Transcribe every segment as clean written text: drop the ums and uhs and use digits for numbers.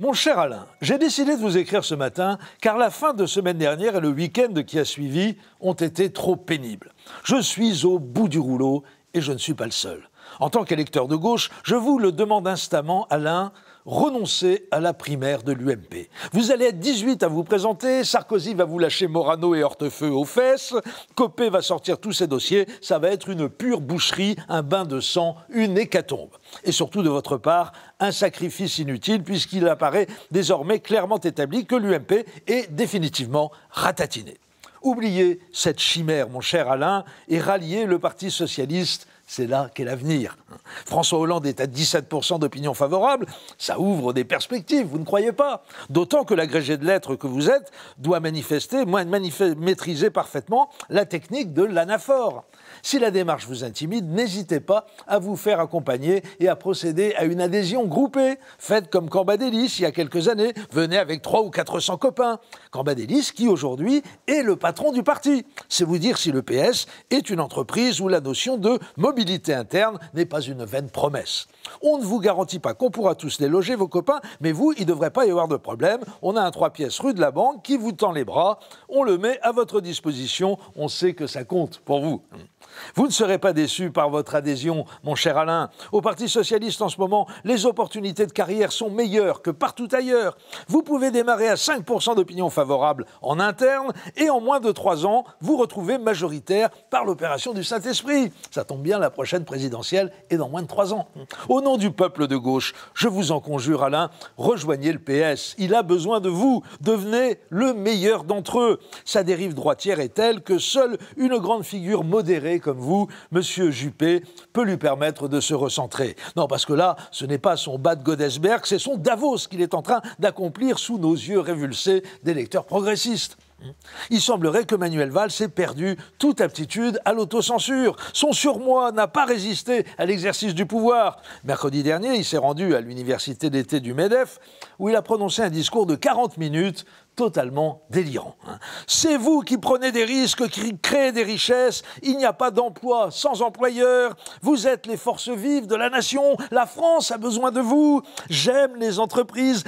Mon cher Alain, j'ai décidé de vous écrire ce matin car la fin de semaine dernière et le week-end qui a suivi ont été trop pénibles. Je suis au bout du rouleau et je ne suis pas le seul. En tant qu'électeur de gauche, je vous le demande instamment, Alain, renoncez à la primaire de l'UMP. Vous allez être 18 à vous présenter, Sarkozy va vous lâcher Morano et Hortefeux aux fesses, Copé va sortir tous ses dossiers, ça va être une pure boucherie, un bain de sang, une hécatombe. Et surtout de votre part, un sacrifice inutile puisqu'il apparaît désormais clairement établi que l'UMP est définitivement ratatinée. Oubliez cette chimère, mon cher Alain, et ralliez le Parti socialiste. C'est là qu'est l'avenir. François Hollande est à 17% d'opinion favorable, ça ouvre des perspectives, vous ne croyez pas? D'autant que l'agrégé de lettres que vous êtes doit maîtriser parfaitement la technique de l'anaphore. Si la démarche vous intimide, n'hésitez pas à vous faire accompagner et à procéder à une adhésion groupée. Faites comme Cambadélis il y a quelques années, venez avec 300 ou 400 copains. Cambadélis qui aujourd'hui est le patron du parti. C'est vous dire si le PS est une entreprise où la notion de mobilité interne n'est pas une vaine promesse. On ne vous garantit pas qu'on pourra tous déloger vos copains, mais vous, il ne devrait pas y avoir de problème. On a un 3 pièces rue de la Banque qui vous tend les bras, on le met à votre disposition, on sait que ça compte pour vous. Vous ne serez pas déçu par votre adhésion, mon cher Alain. Au Parti socialiste, en ce moment, les opportunités de carrière sont meilleures que partout ailleurs. Vous pouvez démarrer à 5% d'opinion favorable en interne et en moins de 3 ans, vous retrouvez majoritaire par l'opération du Saint-Esprit. Ça tombe bien, la prochaine présidentielle est dans moins de 3 ans. Au nom du peuple de gauche, je vous en conjure, Alain, rejoignez le PS. Il a besoin de vous. Devenez le meilleur d'entre eux. Sa dérive droitière est telle que seule une grande figure modérée comme vous, Monsieur Juppé, peut lui permettre de se recentrer. Non, parce que là, ce n'est pas son Bad Godesberg, c'est son Davos qu'il est en train d'accomplir sous nos yeux révulsés d'électeurs progressistes. Il semblerait que Manuel Valls ait perdu toute aptitude à l'autocensure. Son surmoi n'a pas résisté à l'exercice du pouvoir. Mercredi dernier, il s'est rendu à l'université d'été du MEDEF, où il a prononcé un discours de 40 minutes totalement délirant. C'est vous qui prenez des risques, qui créez des richesses. Il n'y a pas d'emploi sans employeur. Vous êtes les forces vives de la nation. La France a besoin de vous. J'aime les entreprises,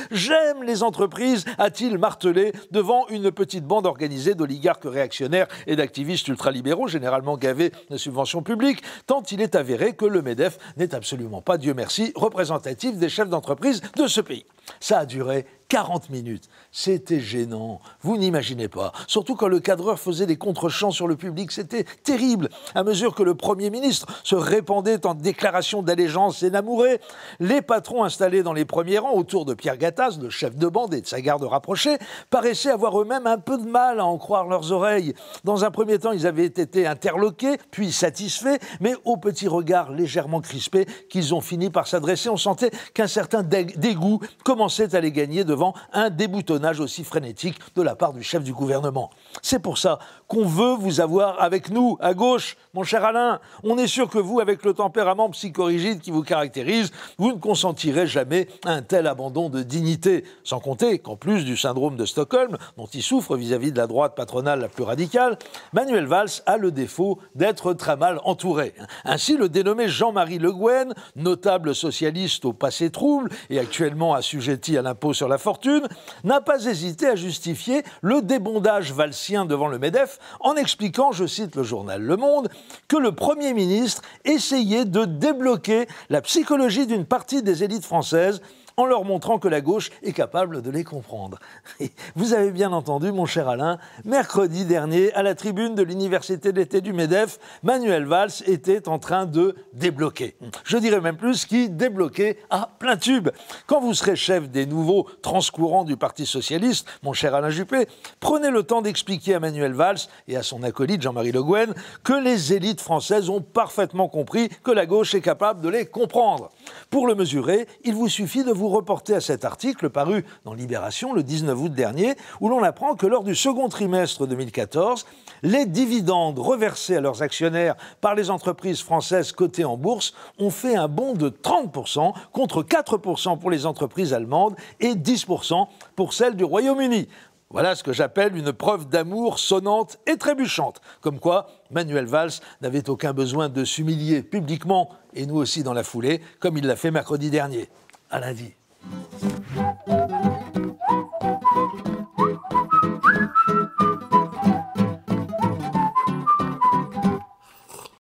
a-t-il martelé devant une petite bande organisée d'oligarques réactionnaires et d'activistes ultralibéraux, généralement gavés de subventions publiques, tant il est avéré que le MEDEF n'est absolument pas, Dieu merci, représentatif des chefs d'entreprise de ce pays. Ça a duré 40 minutes. C'était gênant. Vous n'imaginez pas. Surtout quand le cadreur faisait des contre-champs sur le public. C'était terrible. À mesure que le Premier ministre se répandait en déclarations d'allégeance énamourée, les patrons installés dans les premiers rangs autour de Pierre Gattaz, le chef de bande et de sa garde rapprochée, paraissaient avoir eux-mêmes un peu de mal à en croire leurs oreilles. Dans un premier temps, ils avaient été interloqués, puis satisfaits, mais au petit regard légèrement crispé qu'ils ont fini par s'adresser, on sentait qu'un certain dégoût commençait à les gagner devant un déboutonnage aussi frénétique de la part du chef du gouvernement. C'est pour ça qu'on veut vous avoir avec nous, à gauche, mon cher Alain. On est sûr que vous, avec le tempérament psychorigide qui vous caractérise, vous ne consentirez jamais à un tel abandon de dignité. Sans compter qu'en plus du syndrome de Stockholm, dont il souffre vis-à-vis de la droite patronale la plus radicale, Manuel Valls a le défaut d'être très mal entouré. Ainsi, le dénommé Jean-Marie Le Guen, notable socialiste au passé trouble et actuellement assujetti à l'impôt sur la fortune, n'a pas hésité à justifier le débondage valsien devant le MEDEF en expliquant, je cite le journal Le Monde, que le Premier ministre essayait de débloquer la psychologie d'une partie des élites françaises en leur montrant que la gauche est capable de les comprendre. Et vous avez bien entendu, mon cher Alain, mercredi dernier, à la tribune de l'université d'été du MEDEF, Manuel Valls était en train de débloquer. Je dirais même plus qu'il débloquait à plein tube. Quand vous serez chef des nouveaux transcourants du Parti socialiste, mon cher Alain Juppé, prenez le temps d'expliquer à Manuel Valls et à son acolyte Jean-Marie Le Guen que les élites françaises ont parfaitement compris que la gauche est capable de les comprendre. Pour le mesurer, il vous suffit de vous reporter à cet article paru dans Libération le 19 août dernier, où l'on apprend que lors du second trimestre 2014, les dividendes reversés à leurs actionnaires par les entreprises françaises cotées en bourse ont fait un bond de 30% contre 4% pour les entreprises allemandes et 10% pour celles du Royaume-Uni. Voilà ce que j'appelle une preuve d'amour sonnante et trébuchante. Comme quoi, Manuel Valls n'avait aucun besoin de s'humilier publiquement, et nous aussi dans la foulée, comme il l'a fait mercredi dernier. À lundi.